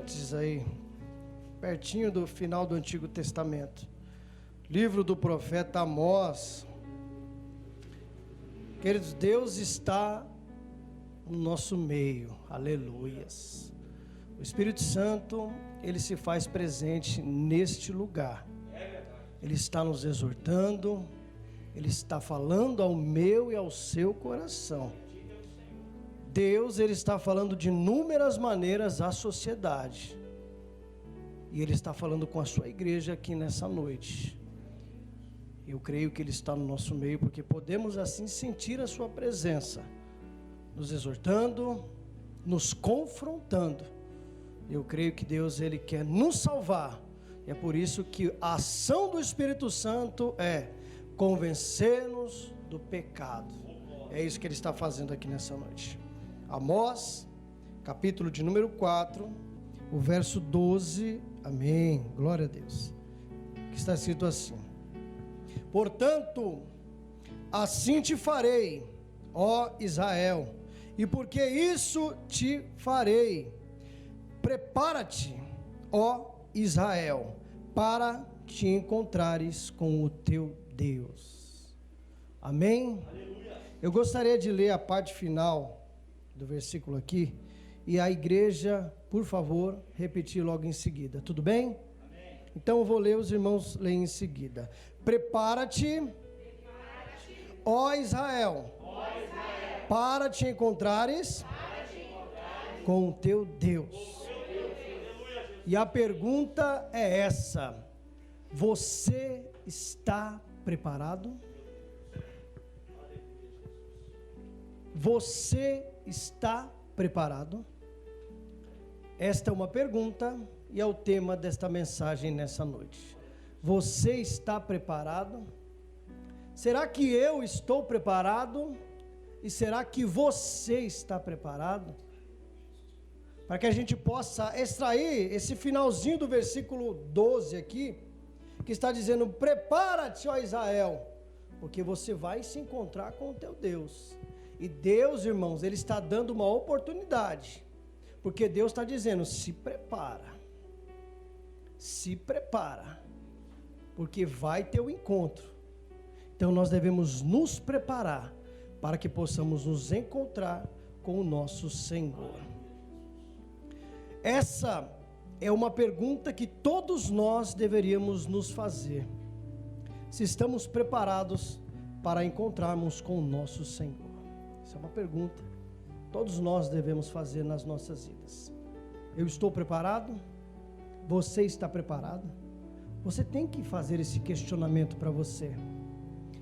antes aí, pertinho do final do Antigo Testamento. Livro do profeta Amós. Queridos, Deus está no nosso meio, aleluias. O Espírito Santo, ele se faz presente neste lugar. Ele está nos exortando, ele está falando ao meu e ao seu coração. Deus, ele está falando de inúmeras maneiras à sociedade. E ele está falando com a sua igreja aqui nessa noite. Eu creio que ele está no nosso meio, porque podemos assim sentir a sua presença, nos exortando, nos confrontando. Eu creio que Deus, ele quer nos salvar. E é por isso que a ação do Espírito Santo é convencer-nos do pecado. É isso que ele está fazendo aqui nessa noite. Amós, capítulo de número 4, o verso 12, amém, glória a Deus, que está escrito assim: portanto, assim te farei, ó Israel, e porque isso te farei, prepara-te, ó Israel, para te encontrares com o teu Deus. Amém? Aleluia. Eu gostaria de ler a parte final do versículo aqui, e a igreja, por favor, repetir logo em seguida, tudo bem? Amém. Então eu vou ler, os irmãos leem em seguida. Prepara-te, ó Israel, para te encontrares com o teu Deus. E a pergunta é essa: você está preparado? Você está preparado? Esta é uma pergunta e é o tema desta mensagem nessa noite. Você está preparado? Será que eu estou preparado? E será que você está preparado? Para que a gente possa extrair esse finalzinho do versículo 12 aqui, que está dizendo: prepara-te, ó Israel, porque você vai se encontrar com o teu Deus. E Deus, irmãos, ele está dando uma oportunidade, porque Deus está dizendo: se prepara, porque vai ter o encontro. Então nós devemos nos preparar para que possamos nos encontrar com o nosso Senhor. Essa é uma pergunta que todos nós deveríamos nos fazer: se estamos preparados para encontrarmos com o nosso Senhor. Essa é uma pergunta que todos nós devemos fazer nas nossas vidas. Eu estou preparado? Você está preparado? Você tem que fazer esse questionamento para você.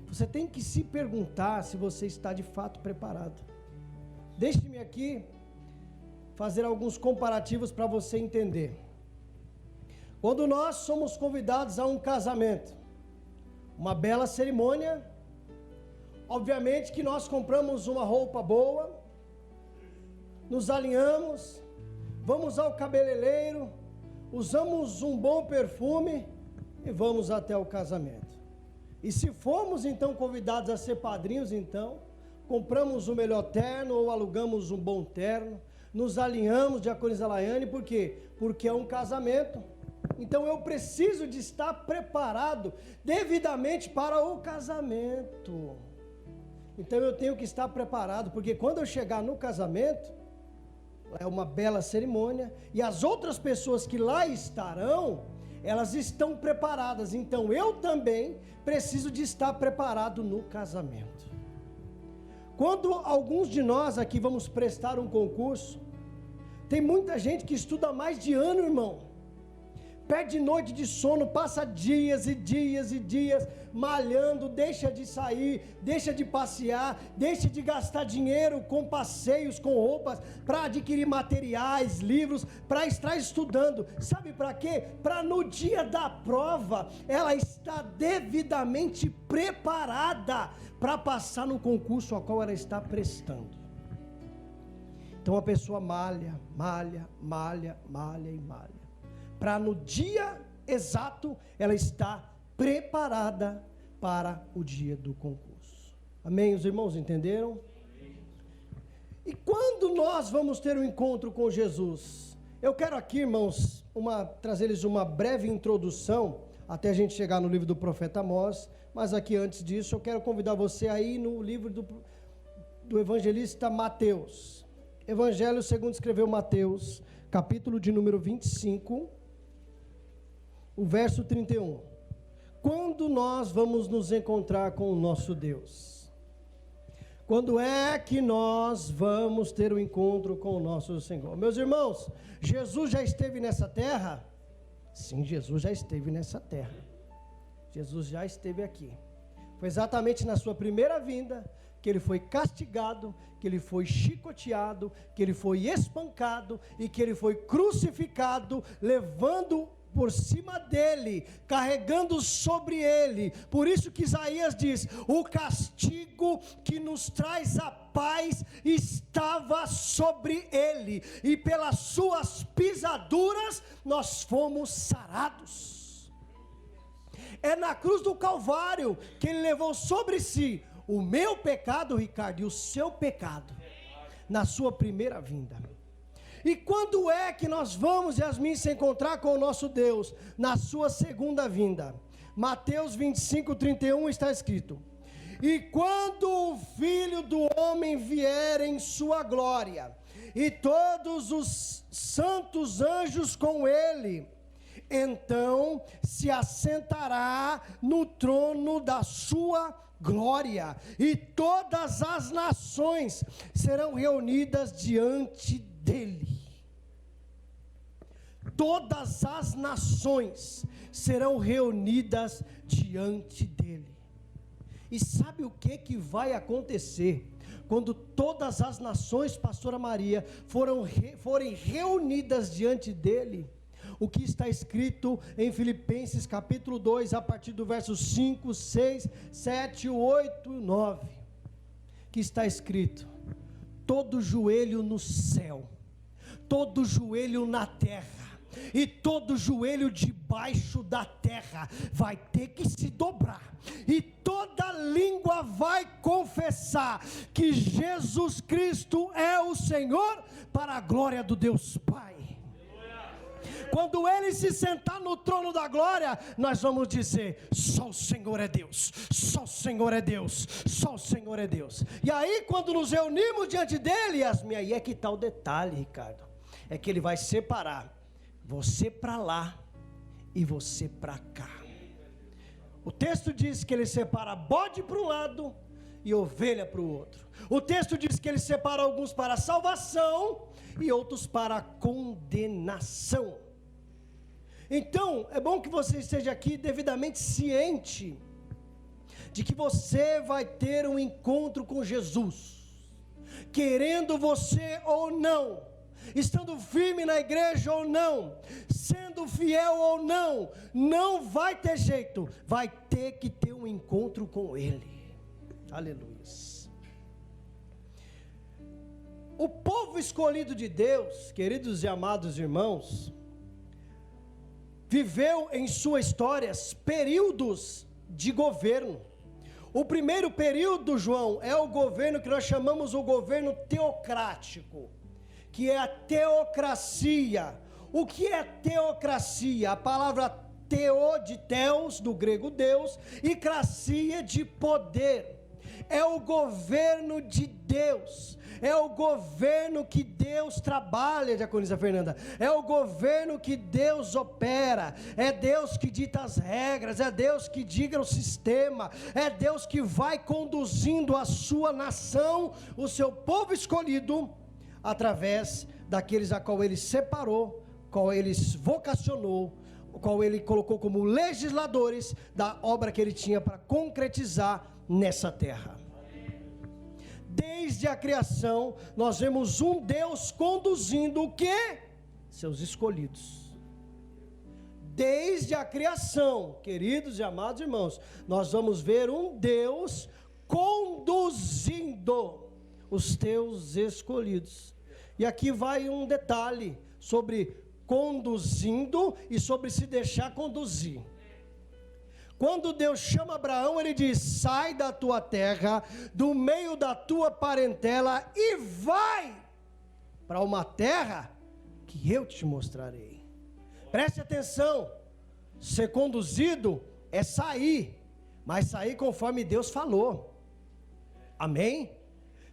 Você tem que se perguntar se você está de fato preparado. Deixe-me aqui fazer alguns comparativos para você entender. Quando nós somos convidados a um casamento, uma bela cerimônia, obviamente que nós compramos uma roupa boa, nos alinhamos, vamos ao cabeleireiro, usamos um bom perfume e vamos até o casamento. E se formos então convidados a ser padrinhos, então compramos o melhor terno ou alugamos um bom terno, nos alinhamos, diaconisa Laiane, por quê? Porque é um casamento. Então eu preciso de estar preparado devidamente para o casamento. Então eu tenho que estar preparado, porque quando eu chegar no casamento, é uma bela cerimônia, e as outras pessoas que lá estarão, elas estão preparadas. Então eu também preciso de estar preparado no casamento. Quando alguns de nós aqui vamos prestar um concurso, tem muita gente que estuda mais de ano, irmão. Perde noite de sono, passa dias e dias e dias malhando, deixa de sair, deixa de passear, deixa de gastar dinheiro com passeios, com roupas, para adquirir materiais, livros, para estar estudando. Sabe para quê? Para no dia da prova, ela está devidamente preparada para passar no concurso ao qual ela está prestando. Então a pessoa malha, para no dia exato ela está preparada para o dia do concurso. Amém? Os irmãos entenderam? E quando nós vamos ter um encontro com Jesus? Eu quero aqui, irmãos, trazer-lhes uma breve introdução, até a gente chegar no livro do profeta Amós, mas aqui antes disso, eu quero convidar você a ir no livro do evangelista Mateus. Evangelho segundo escreveu Mateus, capítulo de número 25, o verso 31. Quando nós vamos nos encontrar com o nosso Deus? Quando é que nós vamos ter o encontro com o nosso Senhor? Meus irmãos, Jesus já esteve nessa terra? Sim, Jesus já esteve nessa terra. Jesus já esteve aqui. Foi exatamente na sua primeira vinda que ele foi castigado, que ele foi chicoteado, que ele foi espancado e que ele foi crucificado, levando por cima dele, carregando sobre ele. Por isso que Isaías diz: o castigo que nos traz a paz estava sobre ele, e pelas suas pisaduras nós fomos sarados. É na cruz do Calvário que ele levou sobre si o meu pecado, Ricardo, e o seu pecado, na sua primeira vinda. E quando é que nós vamos, Yasmin, se encontrar com o nosso Deus? Na sua segunda vinda. Mateus 25, 31 está escrito: e quando o Filho do Homem vier em sua glória, e todos os santos anjos com ele, então se assentará no trono da sua glória, e todas as nações serão reunidas diante dele. Todas as nações serão reunidas diante dele. E sabe o que vai acontecer quando todas as nações, pastora Maria, forem reunidas diante dele? O que está escrito em Filipenses capítulo 2, a partir do verso 5, 6, 7, 8 e 9, que está escrito: todo joelho no céu, todo joelho na terra, e todo joelho debaixo da terra vai ter que se dobrar, e toda língua vai confessar que Jesus Cristo é o Senhor, para a glória do Deus Pai. Quando ele se sentar no trono da glória, nós vamos dizer: só o Senhor é Deus, só o Senhor é Deus, só o Senhor é Deus. E aí, quando nos reunimos diante dele, Yasmin, aí é que está o detalhe, Ricardo, é que ele vai separar você para lá e você para cá. O texto diz que ele separa bode para um lado e ovelha para o outro. O texto diz que ele separa alguns para a salvação e outros para a condenação. Então, é bom que você esteja aqui devidamente ciente de que você vai ter um encontro com Jesus, querendo você ou não, estando firme na igreja ou não, sendo fiel ou não, não vai ter jeito, vai ter que ter um encontro com Ele. Aleluia. O povo escolhido de Deus, queridos e amados irmãos, viveu em sua história períodos de governo. O primeiro período, João, é o governo que nós chamamos o governo teocrático, que é a teocracia. O que é teocracia? A palavra teo, de teos, do grego Deus, e cracia, de poder. É o governo de Deus, é o governo que Deus trabalha, diaconisa Fernanda, é o governo que Deus opera, é Deus que dita as regras, é Deus que diga o sistema, é Deus que vai conduzindo a sua nação, o seu povo escolhido, através daqueles a qual Ele separou, qual Ele vocacionou, qual Ele colocou como legisladores da obra que Ele tinha para concretizar nessa terra. Desde a criação, nós vemos um Deus conduzindo o quê? Seus escolhidos. Desde a criação, queridos e amados irmãos, nós vamos ver um Deus conduzindo os teus escolhidos. E aqui vai um detalhe sobre conduzindo e sobre se deixar conduzir. Quando Deus chama Abraão, Ele diz: sai da tua terra, do meio da tua parentela, e vai para uma terra que eu te mostrarei. Preste atenção, ser conduzido é sair, mas sair conforme Deus falou. Amém?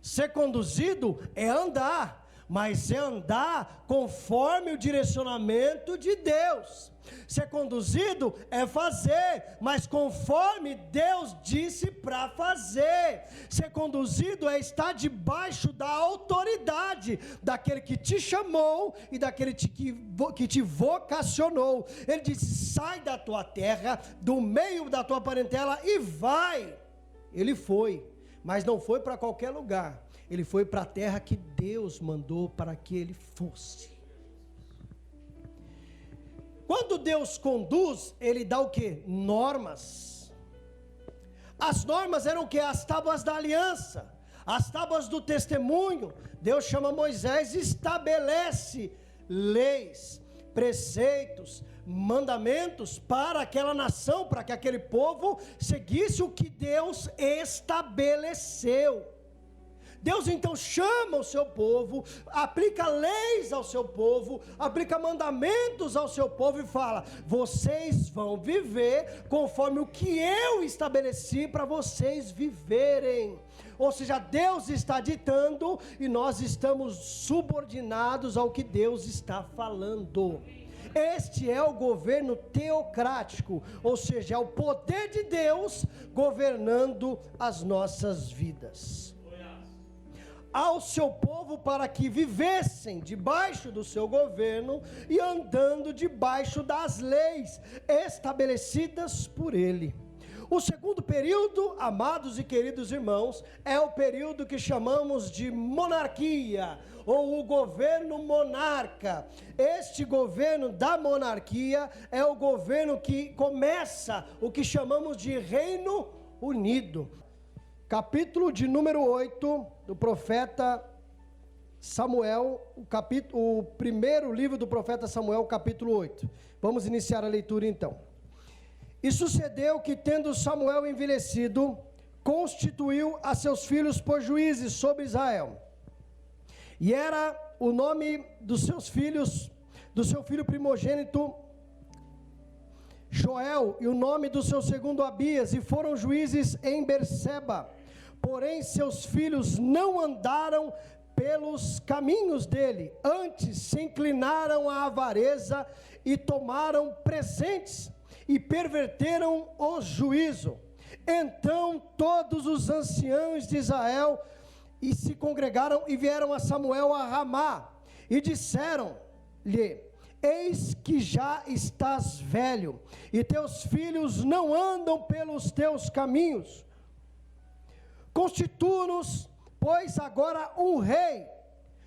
Ser conduzido é andar, mas é andar conforme o direcionamento de Deus. Ser conduzido é fazer, mas conforme Deus disse para fazer. Ser conduzido é estar debaixo da autoridade daquele que te chamou e daquele que te vocacionou. Ele disse: sai da tua terra, do meio da tua parentela e vai. Ele foi, mas não foi para qualquer lugar. Ele foi para a terra que Deus mandou para que ele fosse. Quando Deus conduz, ele dá o quê? Normas. As normas eram o quê? As tábuas da aliança, as tábuas do testemunho. Deus chama Moisés e estabelece leis, preceitos, mandamentos para aquela nação, para que aquele povo seguisse o que Deus estabeleceu. Deus então chama o seu povo, aplica leis ao seu povo, aplica mandamentos ao seu povo e fala: vocês vão viver conforme o que eu estabeleci para vocês viverem. Ou seja, Deus está ditando e nós estamos subordinados ao que Deus está falando. Este é o governo teocrático, ou seja, é o poder de Deus governando as nossas vidas. Ao seu povo para que vivessem debaixo do seu governo e andando debaixo das leis estabelecidas por ele. O segundo período, amados e queridos irmãos, é o período que chamamos de monarquia, ou o governo monarca. Este governo da monarquia é o governo que começa o que chamamos de Reino Unido. Capítulo de número 8 do profeta Samuel, o primeiro livro do profeta Samuel, capítulo 8. Vamos iniciar a leitura então. E sucedeu que, tendo Samuel envelhecido, constituiu a seus filhos por juízes sobre Israel. E era o nome dos seus filhos, do seu filho primogênito Joel, e o nome do seu segundo Abias, e foram juízes em Berseba. Porém seus filhos não andaram pelos caminhos dele, antes se inclinaram à avareza e tomaram presentes e perverteram o juízo. Então todos os anciãos de Israel e se congregaram e vieram a Samuel a Ramá e disseram-lhe: eis que já estás velho e teus filhos não andam pelos teus caminhos. Constitua-nos, pois, agora um rei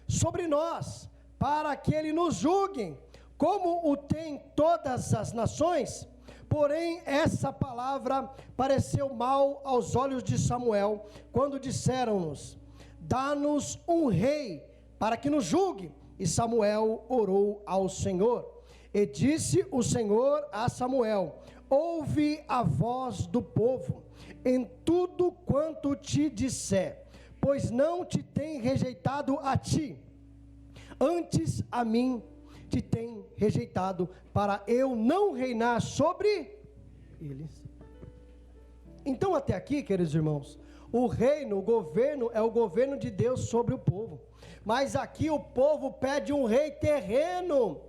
sobre nós, para que ele nos julgue, como o tem todas as nações. Porém, essa palavra pareceu mal aos olhos de Samuel, quando disseram-nos: dá-nos um rei, para que nos julgue. E Samuel orou ao Senhor. E disse o Senhor a Samuel: ouve a voz do povo em tudo quanto te disser, pois não te tem rejeitado a ti, antes a mim te tem rejeitado, para eu não reinar sobre eles. Então até aqui, queridos irmãos, o reino, o governo é o governo de Deus sobre o povo, mas aqui o povo pede um rei terreno,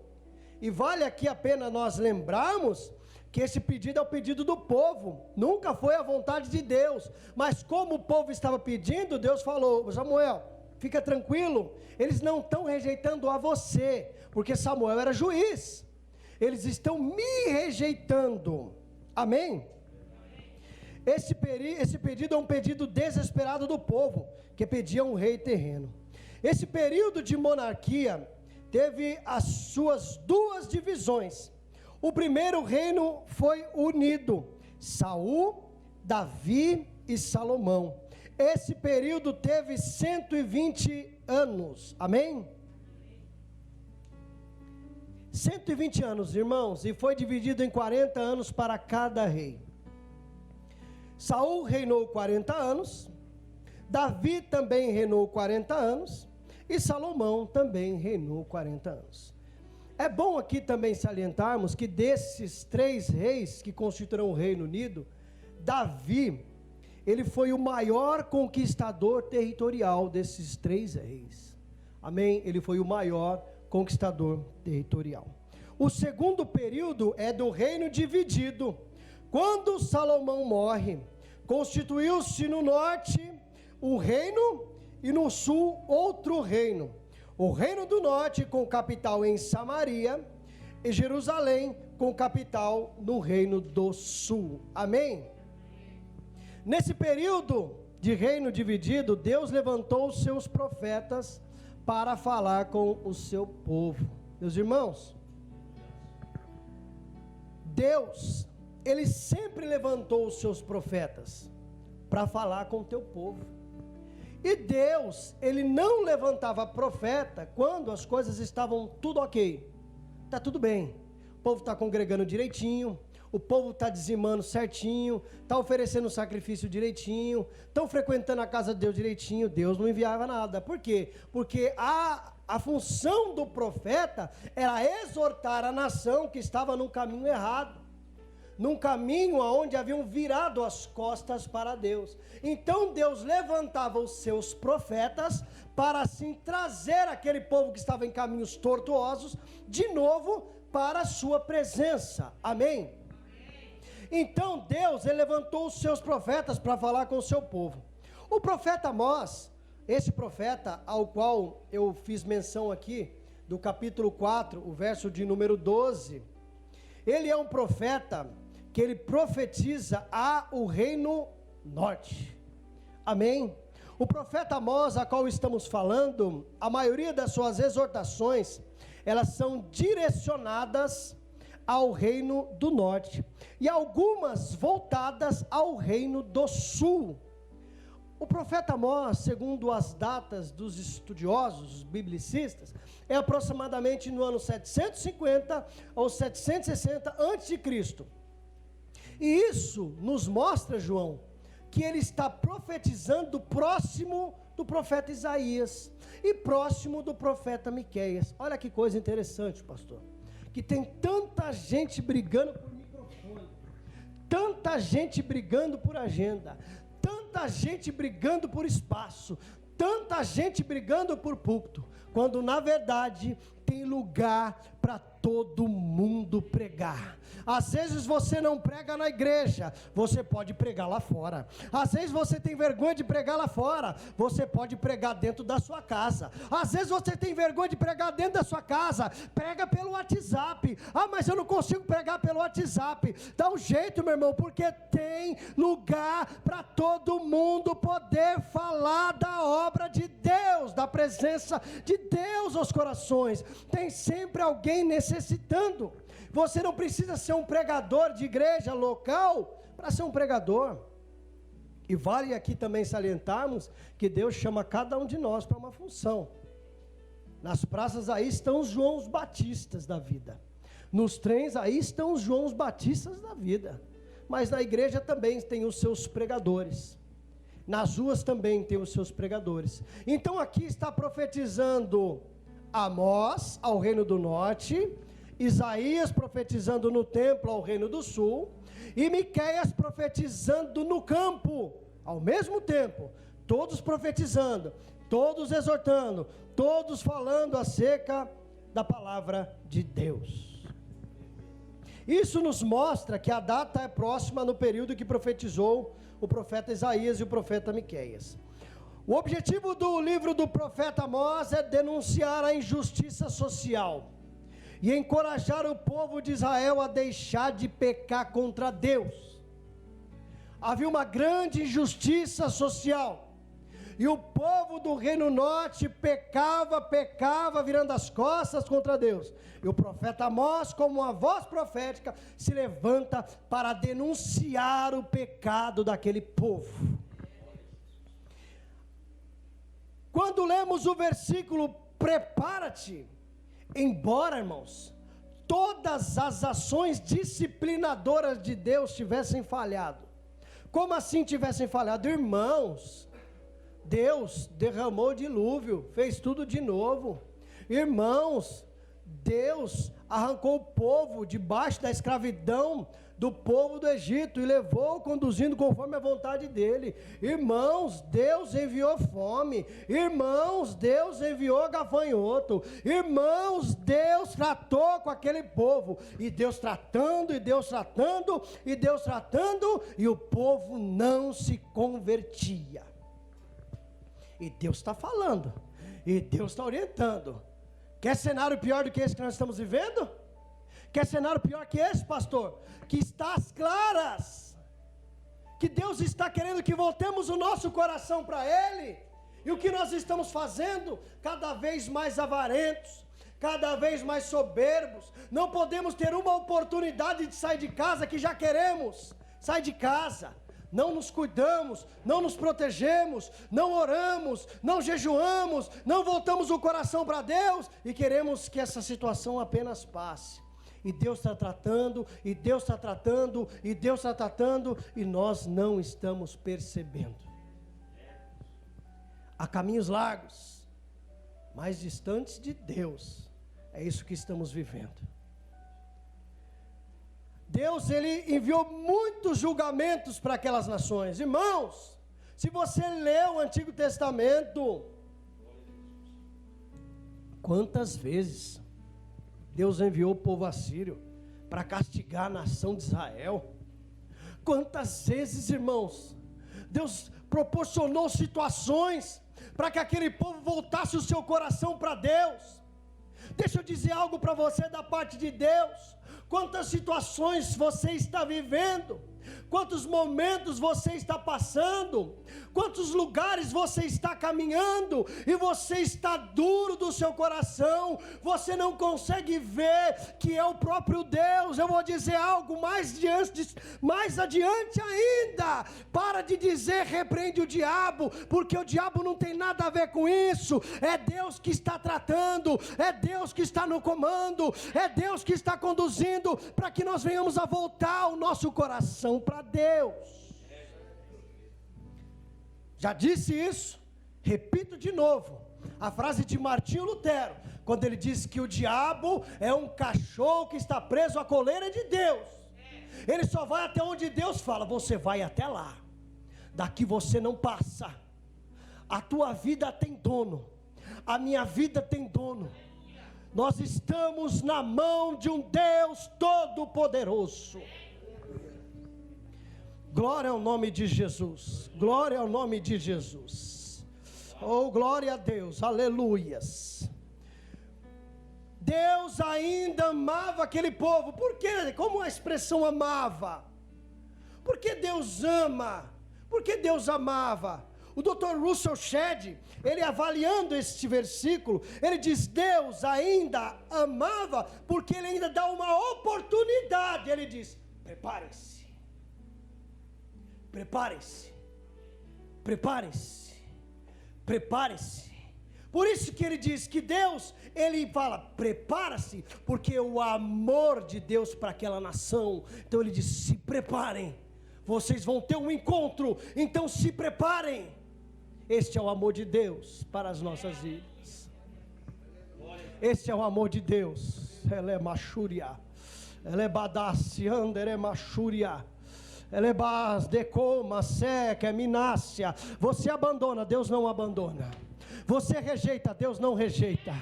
e vale aqui a pena nós lembrarmos que esse pedido é o pedido do povo, nunca foi a vontade de Deus, mas como o povo estava pedindo, Deus falou: Samuel, fica tranquilo, eles não estão rejeitando a você, porque Samuel era juiz, eles estão me rejeitando, amém? Esse pedido é um pedido desesperado do povo, que pedia um rei terreno. Esse período de monarquia teve as suas duas divisões. O primeiro reino foi unido, Saul, Davi e Salomão. Esse período teve 120 anos, amém? 120 anos, irmãos, e foi dividido em 40 anos para cada rei. Saul reinou 40 anos, Davi também reinou 40 anos, e Salomão também reinou 40 anos. É bom aqui também salientarmos que desses 3 reis que constituirão o Reino Unido, Davi, ele foi o maior conquistador territorial desses 3 reis. Amém? Ele foi o maior conquistador territorial. O segundo período é do reino dividido. Quando Salomão morre, constituiu-se no norte um reino e no sul outro reino. O reino do norte com capital em Samaria e Jerusalém com capital no reino do sul. Amém? Nesse período de reino dividido, Deus levantou os seus profetas para falar com o seu povo. Meus irmãos, Deus, Ele sempre levantou os seus profetas para falar com o teu povo. E Deus, Ele não levantava profeta quando as coisas estavam tudo ok. Está tudo bem, o povo está congregando direitinho, o povo está dizimando certinho, está oferecendo sacrifício direitinho, estão frequentando a casa de Deus direitinho. Deus não enviava nada. Por quê? Porque a função do profeta era exortar a nação que estava num caminho errado, num caminho onde haviam virado as costas para Deus. Então Deus levantava os seus profetas para assim trazer aquele povo que estava em caminhos tortuosos de novo para a sua presença. Amém? Então Deus, Ele levantou os seus profetas para falar com o seu povo. O profeta Amós, esse profeta ao qual eu fiz menção aqui, do capítulo 4, o verso de número 12, ele é um profeta que ele profetiza o reino norte. Amém? O profeta Amós, a qual estamos falando, a maioria das suas exortações, elas são direcionadas ao reino do norte, e algumas voltadas ao reino do sul. O profeta Amós, segundo as datas dos estudiosos, os biblicistas, é aproximadamente no ano 750 ou 760 a.C. E isso nos mostra, João, que ele está profetizando próximo do profeta Isaías e próximo do profeta Miqueias. Olha que coisa interessante, pastor, que tem tanta gente brigando por microfone, tanta gente brigando por agenda, tanta gente brigando por espaço, tanta gente brigando por púlpito, quando na verdade tem lugar para todo mundo pregar. Às vezes você não prega na igreja, você pode pregar lá fora. Às vezes você tem vergonha de pregar lá fora, você pode pregar dentro da sua casa. Às vezes você tem vergonha de pregar dentro da sua casa, prega pelo WhatsApp. Ah, mas eu não consigo pregar pelo WhatsApp. Dá um jeito, meu irmão, porque tem lugar para todo mundo poder falar da obra de Deus, da presença de Deus aos corações. Tem sempre alguém necessitando. Você não precisa ser um pregador de igreja local para ser um pregador. E vale aqui também salientarmos que Deus chama cada um de nós para uma função. Nas praças aí estão os Joãos Batistas da vida. Nos trens aí estão os Joãos Batistas da vida. Mas na igreja também tem os seus pregadores. Nas ruas também tem os seus pregadores. Então aqui está profetizando Amós ao reino do norte, Isaías profetizando no templo ao reino do sul, e Miqueias profetizando no campo, ao mesmo tempo, todos profetizando, todos exortando, todos falando acerca da palavra de Deus. Isso nos mostra que a data é próxima no período que profetizou o profeta Isaías e o profeta Miqueias. O objetivo do livro do profeta Amós é denunciar a injustiça social e encorajar o povo de Israel a deixar de pecar contra Deus. Havia uma grande injustiça social, e o povo do reino norte pecava, virando as costas contra Deus. E o profeta Amós, como uma voz profética, se levanta para denunciar o pecado daquele povo. Quando lemos o versículo, prepara-te, embora, irmãos, todas as ações disciplinadoras de Deus tivessem falhado. Como assim tivessem falhado? Irmãos, Deus derramou o dilúvio, fez tudo de novo. Irmãos, Deus arrancou o povo debaixo da escravidão do povo do Egito e levou, conduzindo conforme a vontade dele. Irmãos, Deus enviou fome. Irmãos, Deus enviou gafanhoto. Irmãos, Deus tratou com aquele povo. E Deus tratando, e Deus tratando, e Deus tratando, e o povo não se convertia. E Deus está falando, e Deus está orientando. Quer cenário pior do que esse que nós estamos vivendo? Quer cenário pior que esse, pastor? Que está às claras, que Deus está querendo que voltemos o nosso coração para Ele, e o que nós estamos fazendo? Cada vez mais avarentos, cada vez mais soberbos. Não podemos ter uma oportunidade de sair de casa que já queremos sair de casa. Não nos cuidamos, não nos protegemos, não oramos, não jejuamos, não voltamos o coração para Deus e queremos que essa situação apenas passe. E Deus está tratando, e Deus está tratando, e Deus está tratando, e nós não estamos percebendo. Há caminhos largos, mais distantes de Deus. É isso que estamos vivendo. Deus, Ele enviou muitos julgamentos para aquelas nações. Irmãos, se você lê o Antigo Testamento, quantas vezes Deus enviou o povo assírio para castigar a nação de Israel? Quantas vezes, irmãos, Deus proporcionou situações para que aquele povo voltasse o seu coração para Deus? Deixa eu dizer algo para você da parte de Deus. Quantas situações você está vivendo, quantos momentos você está passando, quantos lugares você está caminhando, e você está duro do seu coração, você não consegue ver que é o próprio Deus. Eu vou dizer algo mais adiante ainda. Para de dizer repreende o diabo, porque o diabo não tem nada a ver com isso. É Deus que está tratando, é Deus que está no comando, é Deus que está conduzindo, para que nós venhamos a voltar o nosso coração para Deus. Já disse isso, repito de novo, a frase de Martinho Lutero, quando ele diz que o diabo é um cachorro que está preso à coleira de Deus. Ele só vai até onde Deus fala, você vai até lá, daqui você não passa. A tua vida tem dono, a minha vida tem dono. Nós estamos na mão de um Deus todo-poderoso. Glória ao nome de Jesus, glória ao nome de Jesus. Oh, glória a Deus, aleluias. Deus ainda amava aquele povo. Por quê? Como a expressão amava? Por que Deus ama? Por que Deus amava? O Dr. Russell Shedd, ele avaliando este versículo, ele diz, Deus ainda amava, porque ele ainda dá uma oportunidade. Ele diz, preparem-se, preparem-se, preparem-se, preparem-se. Por isso que ele diz que Deus, ele fala, prepara-se, porque o amor de Deus para aquela nação. Então ele diz, se preparem, vocês vão ter um encontro, então se preparem. Este é o amor de Deus para as nossas vidas. Este é o amor de Deus. Ele é machúria, ele é badassi, ele é machúria, ele é bas, decoma, seca, é minácia. Você abandona, Deus não abandona. Você rejeita, Deus não rejeita.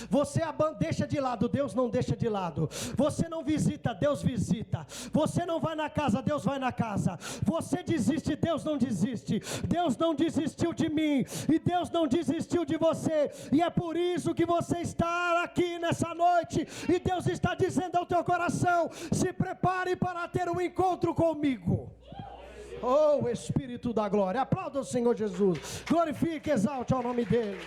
Você deixa de lado, Deus não deixa de lado. Você não visita, Deus visita. Você não vai na casa, Deus vai na casa. Você desiste, Deus não desiste. Deus não desistiu de mim, e Deus não desistiu de você. E é por isso que você está aqui nessa noite, e Deus está dizendo ao teu coração, se prepare para ter um encontro comigo. Oh, Espírito da glória, aplauda o Senhor Jesus, glorifique, exalte ao nome dEle.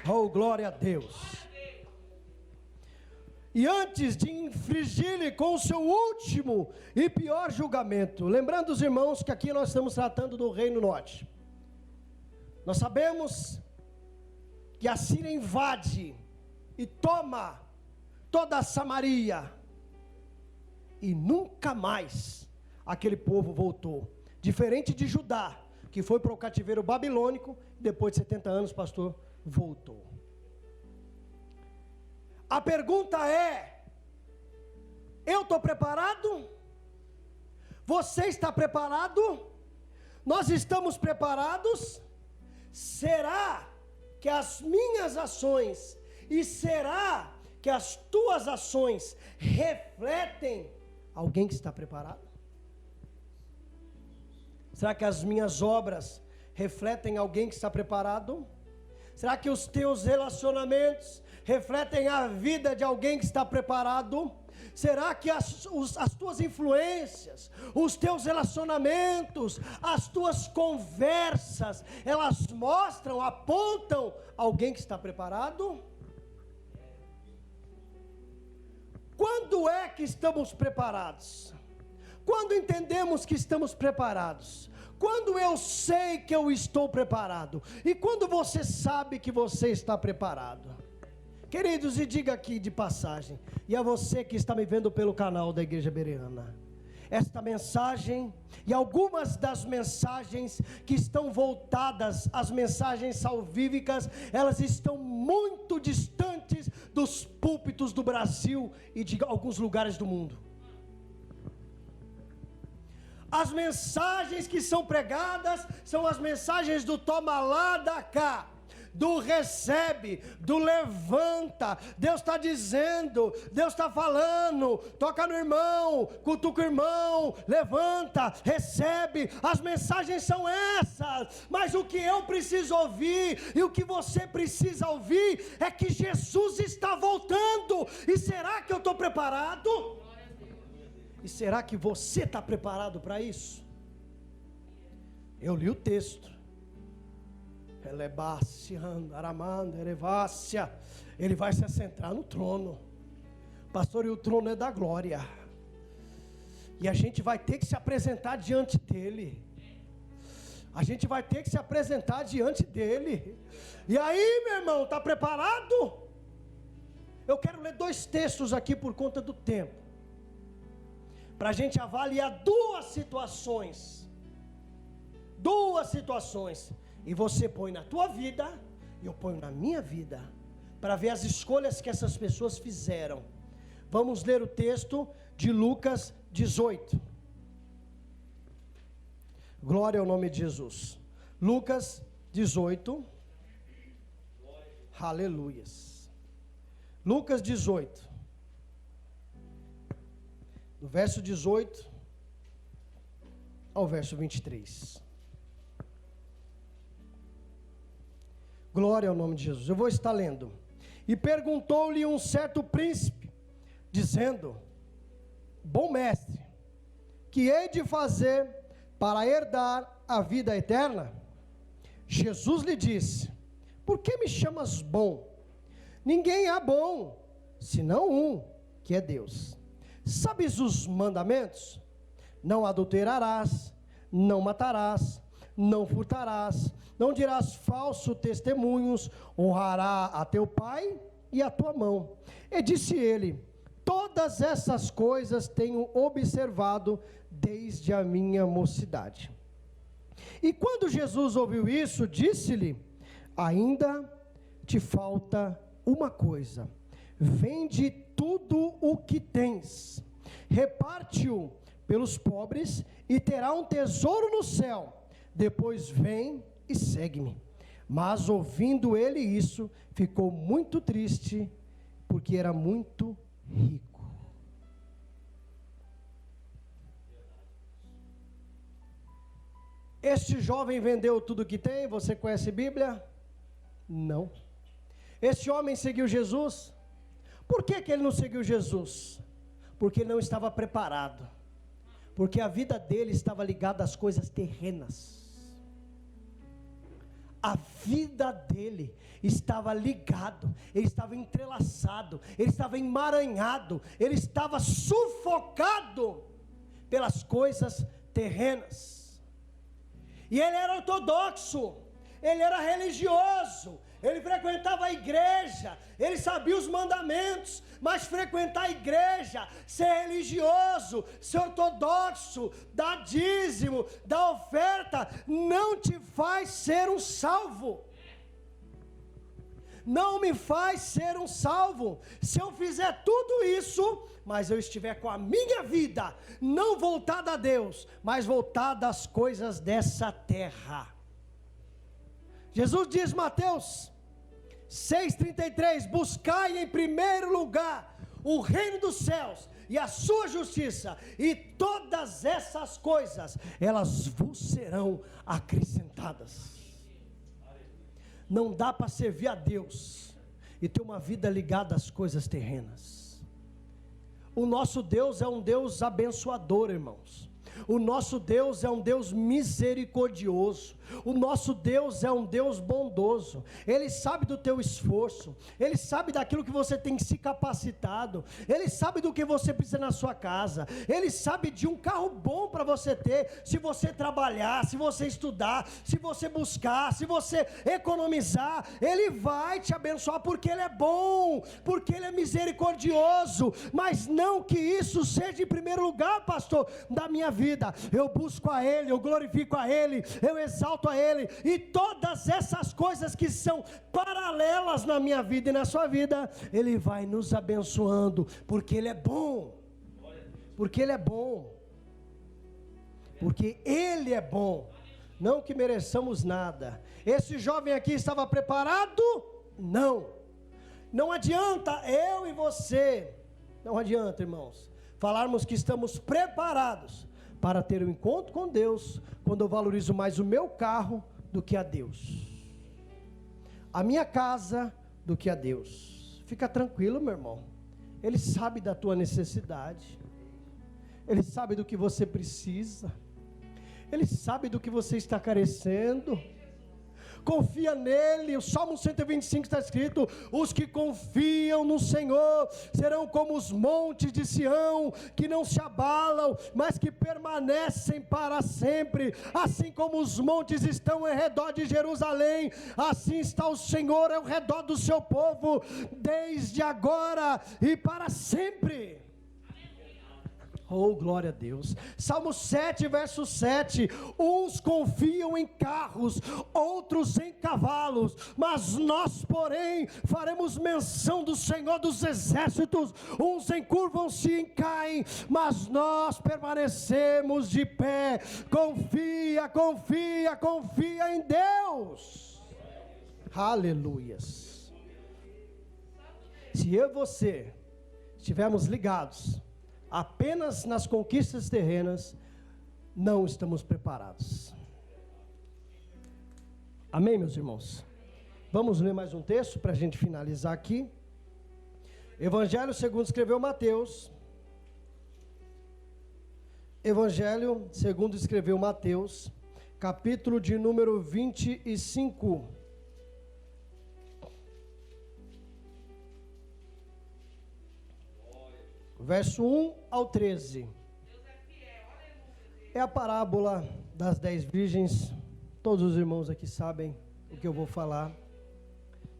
Oh, glória a Deus. E antes de infligir-lhe com o seu último e pior julgamento, lembrando os irmãos que aqui nós estamos tratando do Reino Norte, nós sabemos que a Síria invade e toma toda a Samaria, e nunca mais aquele povo voltou. Diferente de Judá, que foi para o cativeiro babilônico, depois de 70 anos, pastor, voltou. A pergunta é: eu estou preparado? Você está preparado? Nós estamos preparados? Será que as minhas ações e será que as tuas ações refletem alguém que está preparado? Será que as minhas obras refletem alguém que está preparado? Será que os teus relacionamentos refletem a vida de alguém que está preparado? Será que as tuas influências, os teus relacionamentos, as tuas conversas, elas mostram, apontam alguém que está preparado? Quando é que estamos preparados? Quando entendemos que estamos preparados? Quando eu sei que eu estou preparado? E quando você sabe que você está preparado? Queridos, e diga aqui de passagem, e a você que está me vendo pelo canal da Igreja Bereana, esta mensagem e algumas das mensagens que estão voltadas, as mensagens salvíficas, elas estão muito distantes dos púlpitos do Brasil e de alguns lugares do mundo. As mensagens que são pregadas são as mensagens do toma lá, da cá, do recebe, do levanta. Deus está dizendo, Deus está falando, toca no irmão, cutuca o irmão, levanta, recebe. As mensagens são essas, mas o que eu preciso ouvir e o que você precisa ouvir é que Jesus está voltando. E será que eu estou preparado? E será que você está preparado para isso? Eu li o texto. Ele vai se assentar no trono. Pastor, e o trono é da glória. E a gente vai ter que se apresentar diante dele. A gente vai ter que se apresentar diante dele. E aí, meu irmão, está preparado? Eu quero ler 2 textos aqui por conta do tempo, para a gente avaliar duas situações. E você põe na tua vida, e eu ponho na minha vida, para ver as escolhas que essas pessoas fizeram. Vamos ler o texto de Lucas 18. Glória ao nome de Jesus. Lucas 18. Aleluias. Lucas 18. Do verso 18 ao verso 23. Glória ao nome de Jesus. Eu vou estar lendo. E perguntou-lhe um certo príncipe, dizendo: bom mestre, que hei de fazer para herdar a vida eterna? Jesus lhe disse: por que me chamas bom? Ninguém é bom, senão um, que é Deus. Sabes os mandamentos? Não adulterarás, não matarás, não furtarás, não dirás falso testemunhos, honrará a teu pai e a tua mão. E disse ele: todas essas coisas tenho observado desde a minha mocidade. E quando Jesus ouviu isso, disse-lhe: ainda te falta uma coisa. Vende tudo o que tens, reparte-o pelos pobres e terá um tesouro no céu. Depois vem e segue-me. Mas ouvindo ele isso, ficou muito triste, porque era muito rico. Este jovem vendeu tudo que tem. Você conhece a Bíblia? Não. Este homem seguiu Jesus. Por que ele não seguiu Jesus? Porque ele não estava preparado. Porque a vida dele estava ligada às coisas terrenas. A vida dele estava ligado, ele estava entrelaçado, ele estava emaranhado, ele estava sufocado pelas coisas terrenas. E ele era ortodoxo, ele era religioso, ele frequentava a igreja, ele sabia os mandamentos, mas frequentar a igreja, ser religioso, ser ortodoxo, dar dízimo, dar oferta, não te faz ser um salvo. não me faz ser um salvo. Se eu fizer tudo isso, mas eu estiver com a minha vida não voltada a Deus, mas voltada às coisas dessa terra. Jesus diz, Mateus 6,33, buscai em primeiro lugar o reino dos céus e a sua justiça, e todas essas coisas, elas vos serão acrescentadas. Não dá para servir a Deus e ter uma vida ligada às coisas terrenas. O nosso Deus é um Deus abençoador, irmãos. O nosso Deus é um Deus misericordioso. O nosso Deus é um Deus bondoso. Ele sabe do teu esforço. Ele sabe daquilo que você tem se capacitado. Ele sabe do que você precisa na sua casa. Ele sabe de um carro bom para você ter, se você trabalhar, se você estudar, se você buscar, se você economizar. Ele vai te abençoar porque Ele é bom, porque Ele é misericordioso. Mas não que isso seja em primeiro lugar, pastor, da minha vida. Eu busco a Ele, eu glorifico a Ele, eu exalto a Ele, e todas essas coisas que são paralelas na minha vida e na sua vida, Ele vai nos abençoando, porque Ele é bom, porque Ele é bom, porque Ele é bom, não que mereçamos nada. Esse jovem aqui estava preparado? Não adianta eu e você, não adianta, irmãos, falarmos que estamos preparados para ter um encontro com Deus, quando eu valorizo mais o meu carro do que a Deus, a minha casa do que a Deus. Fica tranquilo, meu irmão, Ele sabe da tua necessidade, Ele sabe do que você precisa, Ele sabe do que você está carecendo. Confia nele. O Salmo 125 está escrito: os que confiam no Senhor serão como os montes de Sião, que não se abalam, mas que permanecem para sempre. Assim como os montes estão ao redor de Jerusalém, assim está o Senhor ao redor do seu povo, desde agora e para sempre. Oh, glória a Deus. Salmo 7, verso 7, uns confiam em carros, outros em cavalos, mas nós, porém, faremos menção do Senhor dos exércitos. Uns encurvam-se e caem, mas nós permanecemos de pé. Confia, confia, confia em Deus. Aleluias. Se eu e você estivermos ligados apenas nas conquistas terrenas, não estamos preparados. Amém, meus irmãos? Vamos ler mais um texto para a gente finalizar aqui. Evangelho segundo escreveu Mateus. Evangelho segundo escreveu Mateus, capítulo de número 25. Verso 1 ao 13. É a parábola das 10 virgens. Todos os irmãos aqui sabem o que eu vou falar.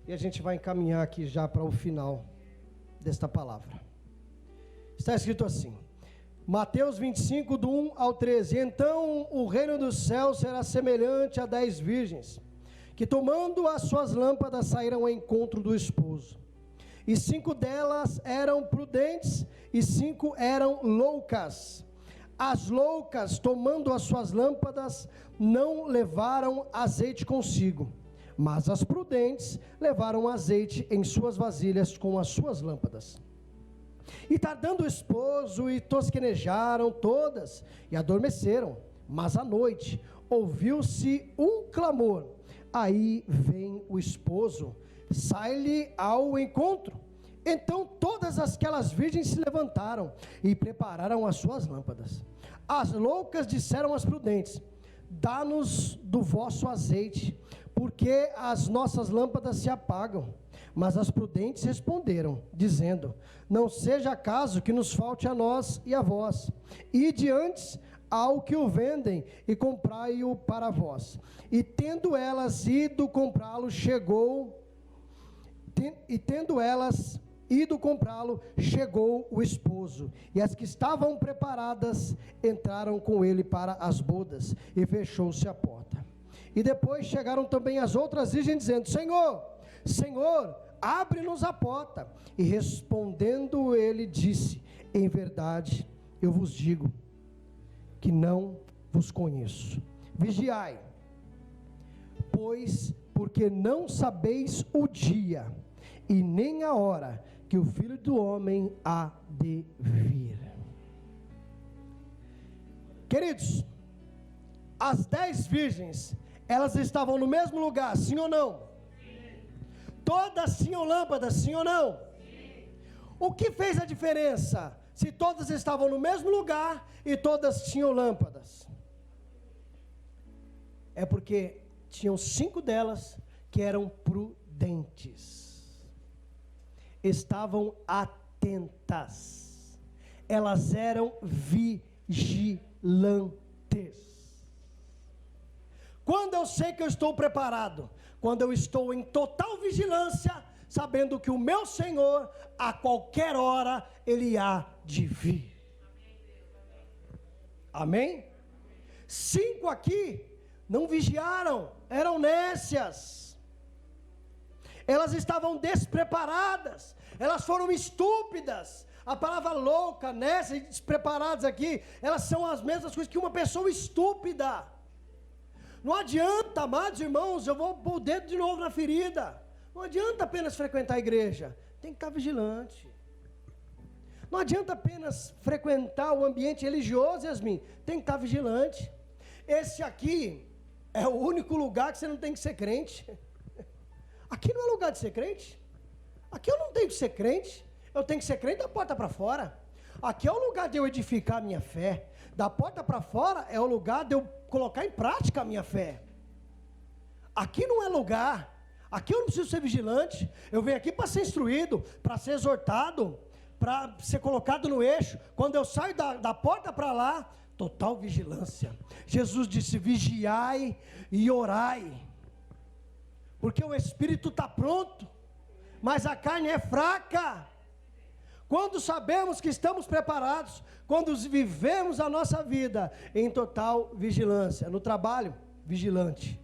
E a gente vai encaminhar aqui já para o final desta palavra. Está escrito assim, Mateus 25, do 1 ao 13. Então o reino dos céus será semelhante a 10 virgens, que tomando as suas lâmpadas saíram ao encontro do esposo. E 5 delas eram prudentes, e 5 eram loucas. As loucas, tomando as suas lâmpadas, não levaram azeite consigo, mas as prudentes levaram azeite em suas vasilhas com as suas lâmpadas. E tardando o esposo, e tosquenejaram todas, e adormeceram. Mas à noite, ouviu-se um clamor. Aí vem o esposo, sai-lhe ao encontro. Então todas aquelas virgens se levantaram e prepararam as suas lâmpadas. As loucas disseram às prudentes: dá-nos do vosso azeite, porque as nossas lâmpadas se apagam. Mas as prudentes responderam, dizendo: não seja acaso que nos falte a nós e a vós. Ide antes ao que o vendem e comprai-o para vós. E tendo elas ido comprá-lo, chegou o esposo, e as que estavam preparadas entraram com ele para as bodas, e fechou-se a porta. E depois chegaram também as outras virgens, dizendo: Senhor, Senhor, abre-nos a porta. E respondendo ele disse: em verdade eu vos digo que não vos conheço. Vigiai, pois, porque não sabeis o dia e nem a hora que o Filho do Homem há de vir. Queridos, as 10 virgens, elas estavam no mesmo lugar, sim ou não? Sim. Todas tinham lâmpadas, sim ou não? Sim. O que fez a diferença? Se todas estavam no mesmo lugar e todas tinham lâmpadas, é porque tinham 5 delas que eram prudentes, estavam atentas, elas eram vigilantes. Quando eu sei que eu estou preparado? Quando eu estou em total vigilância, sabendo que o meu Senhor, a qualquer hora, Ele há de vir. Amém? 5 aqui não vigiaram, eram nécias, elas estavam despreparadas, elas foram estúpidas. A palavra louca, nécias e despreparadas aqui, elas são as mesmas coisas que uma pessoa estúpida. Não adianta, amados irmãos, eu vou pôr o dedo de novo na ferida. Não adianta apenas frequentar a igreja, tem que estar vigilante. Não adianta apenas frequentar o ambiente religioso, Yasmin, tem que estar vigilante. Esse aqui é o único lugar que você não tem que ser crente. Aqui não é lugar de ser crente. Aqui eu não tenho que ser crente. Eu tenho que ser crente da porta para fora. Aqui é o lugar de eu edificar a minha fé. Da porta para fora é o lugar de eu colocar em prática a minha fé. Aqui não é lugar. Aqui eu não preciso ser vigilante. Eu venho aqui para ser instruído, para ser exortado, para ser colocado no eixo. Quando eu saio da porta para lá, total vigilância. Jesus disse: vigiai e orai, porque o espírito está pronto, mas a carne é fraca. Quando sabemos que estamos preparados, quando vivemos a nossa vida em total vigilância, no trabalho, vigilante,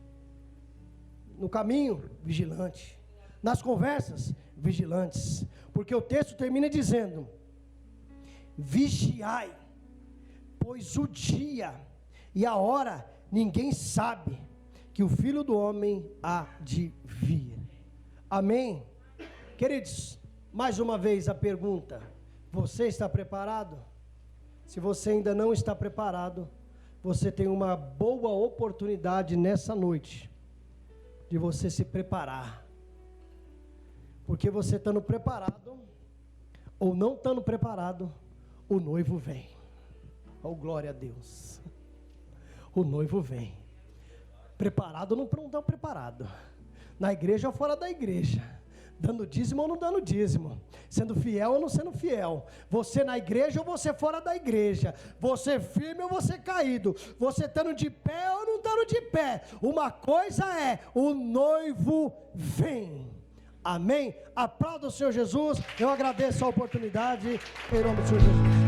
no caminho, vigilante, nas conversas, vigilantes, porque o texto termina dizendo: vigiai, pois o dia e a hora ninguém sabe, que o Filho do Homem há de vir. Amém? Queridos, mais uma vez a pergunta: você está preparado? Se você ainda não está preparado, você tem uma boa oportunidade nessa noite de você se preparar. Porque você estando preparado ou não estando preparado, o noivo vem. Oh, glória a Deus. O noivo vem. Preparado ou não estão preparado. Na igreja ou fora da igreja. Dando dízimo ou não dando dízimo. Sendo fiel ou não sendo fiel. Você na igreja ou você fora da igreja. Você firme ou você caído. Você estando de pé ou não estando de pé. Uma coisa é: o noivo vem. Amém? Aplauda o Senhor Jesus. Eu agradeço a oportunidade. Em nome do Senhor Jesus.